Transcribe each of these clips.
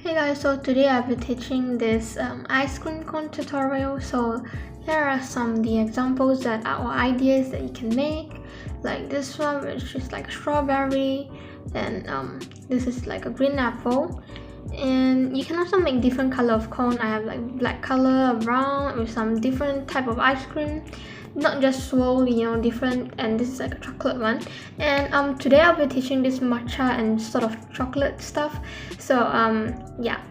Hey guys, so today I'll be teaching this ice cream cone tutorial. So here are some of the examples that are ideas that you can make, like this one which is like strawberry, then this is like a green apple, and you can also make different color of cone. I have like black color, brown, with some different type of ice cream, not just swirl, different. And this is like a chocolate one. And today I'll be teaching this matcha and sort of chocolate stuff. So yeah,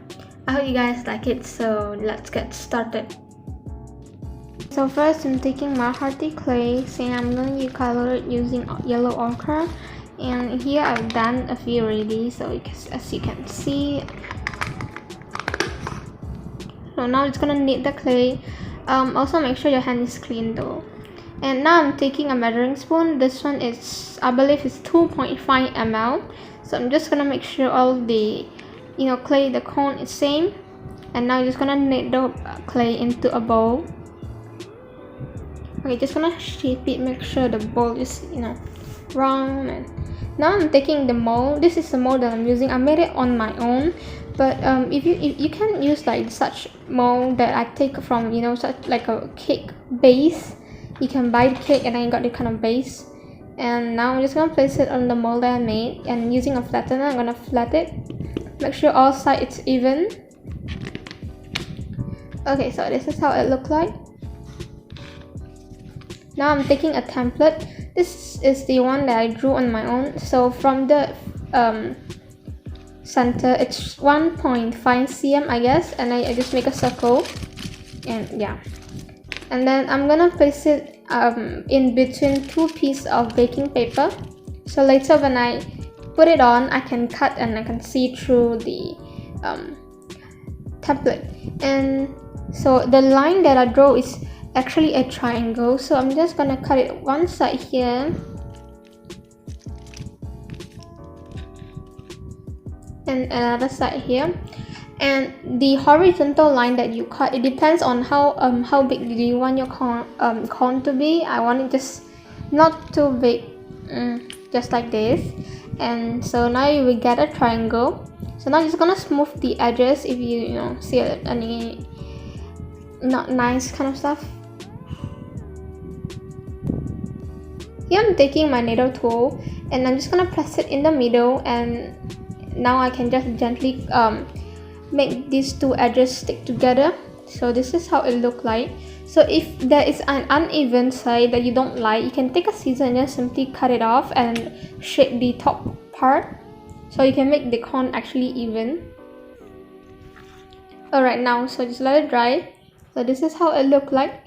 I hope you guys like it. So let's get started. So first I'm taking my hearty clay, and I'm going to color it using yellow ochre. And here I've done a few already, so as you can see. So now it's gonna knead the clay. Also make sure your hand is clean though. And now I'm taking a measuring spoon. This one is, I believe, is 2.5 ml. So I'm just gonna make sure all the clay, the cone is same. And now I'm just gonna knead the clay into a bowl. Okay, just gonna shape it, make sure the bowl is round. And now I'm taking the mold. This is the mold that I'm using. I made it on my own, but if you can use like such mold that I take from such like a cake base. You can buy the cake and then you got the kind of base. And now I'm just gonna place it on the mold that I made, and using a flattener I'm gonna flat it, make sure all sides it's even. Okay, so this is how it looks like. Now I'm taking a template. This is the one that I drew on my own. So from the center it's 1.5 cm I guess, and I just make a circle, and yeah. And then I'm gonna place it in between two pieces of baking paper, so later when I put it on I can cut and I can see through the template. And so the line that I draw is actually a triangle, so I'm just gonna cut it one side here and another side here. And the horizontal line that you cut, it depends on how big do you want your cone to be. I want it just not too big, just like this. And so now you will get a triangle. So now I'm just gonna smooth the edges if you see any not nice kind of stuff. Here I'm taking my needle tool and I'm just gonna press it in the middle, and now I can just gently make these two edges stick together. So this is how it look like. So if there is an uneven side that you don't like, you can take a scissor and just simply cut it off and shape the top part, so you can make the cone actually even. Alright, now so just let it dry. So this is how it look like,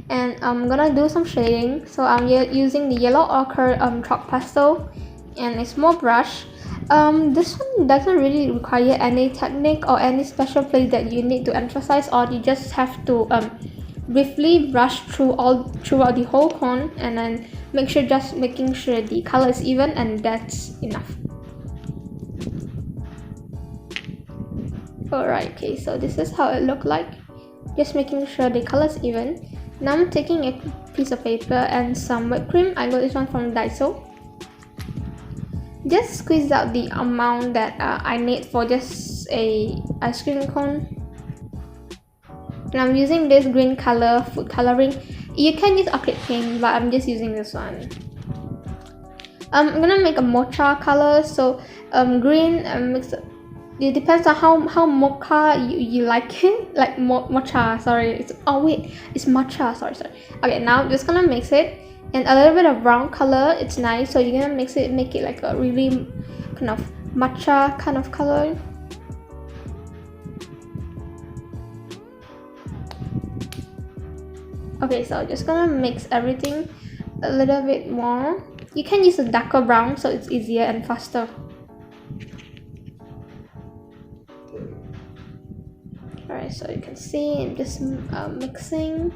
and I'm gonna do some shading. So I'm using the yellow ochre chalk pastel and a small brush. This one doesn't really require any technique or any special place that you need to emphasize, or you just have to briefly brush throughout the whole cone, and then making sure the color is even, and that's enough. Alright, okay, so this is how it look like, just making sure the color is even. Now I'm taking a piece of paper and some whipped cream. I got this one from Daiso. Just squeeze out the amount that I need for just a ice cream cone. And I'm using this green color food coloring. You can use acrylic paint, but I'm just using this one. I'm gonna make a mocha color, so green mix. It depends on how mocha you like it, like mocha. Sorry, it's matcha. Sorry. Okay, now I'm just gonna mix it. And a little bit of brown color, it's nice, so you're gonna make it like a really kind of matcha kind of color. Okay, so just gonna mix everything a little bit more. You can use a darker brown, so it's easier and faster. Alright, so you can see I'm just mixing.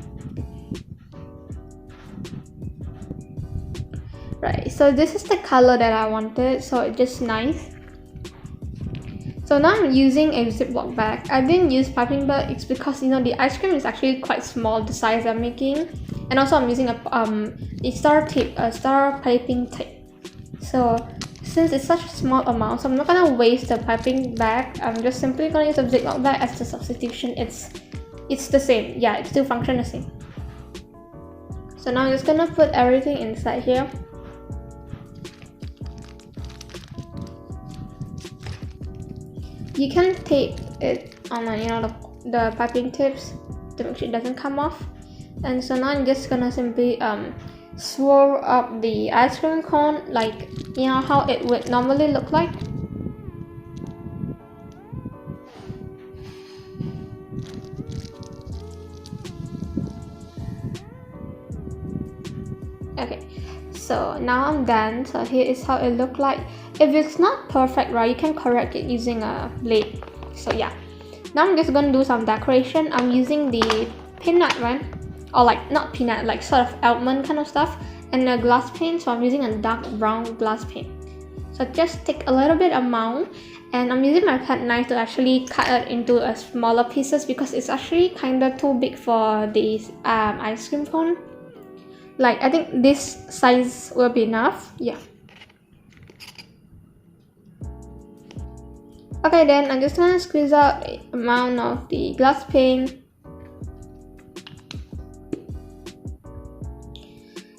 Right, so this is the color that I wanted, so it's just nice. So now I'm using a Ziploc bag. I didn't use piping bag. It's because the ice cream is actually quite small, the size I'm making, and also I'm using a star piping tape. So since it's such a small amount, so I'm not gonna waste the piping bag. I'm just simply gonna use a Ziploc bag as the substitution. It's the same. Yeah, it still functions the same. So now I'm just gonna put everything inside here. You can tape it on the piping tips to make sure it doesn't come off. And so now I'm just gonna simply swirl up the ice cream cone like how it would normally look like. Okay, so now I'm done. So here is how it looks like. If it's not perfect, right, you can correct it using a blade. So yeah, now I'm just gonna do some decoration. I'm using the peanut one, or like not peanut, like sort of almond kind of stuff, and a glass paint. So I'm using a dark brown glass paint. So just take a little bit amount, and I'm using my cut knife to actually cut it into a smaller pieces because it's actually kind of too big for this ice cream cone. Like I think this size will be enough. Yeah. Okay, then I'm just gonna squeeze out the amount of the glass paint.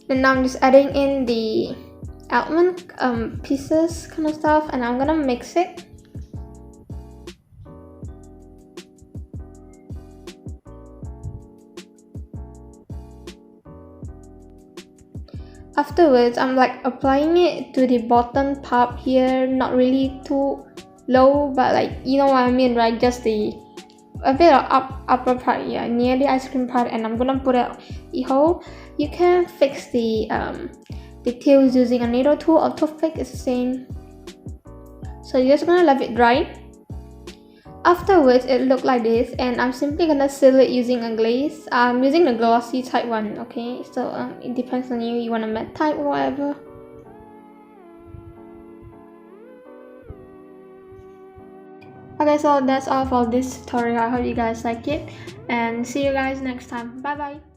And now I'm just adding in the almond pieces kind of stuff, and I'm gonna mix it. Afterwards, I'm like applying it to the bottom part here, not really too low, but like you know what I mean, right? Just a bit of upper part, yeah, near the ice cream part, and I'm gonna put out the hole. You can fix the tails using a needle tool or toothpick, it's the same. So you're just gonna let it dry. Afterwards, it looked like this, and I'm simply gonna seal it using a glaze. I'm using the glossy type one, okay? So it depends on you. You want a matte type or whatever. Okay, so that's all for this tutorial. I hope you guys like it, and see you guys next time. Bye bye.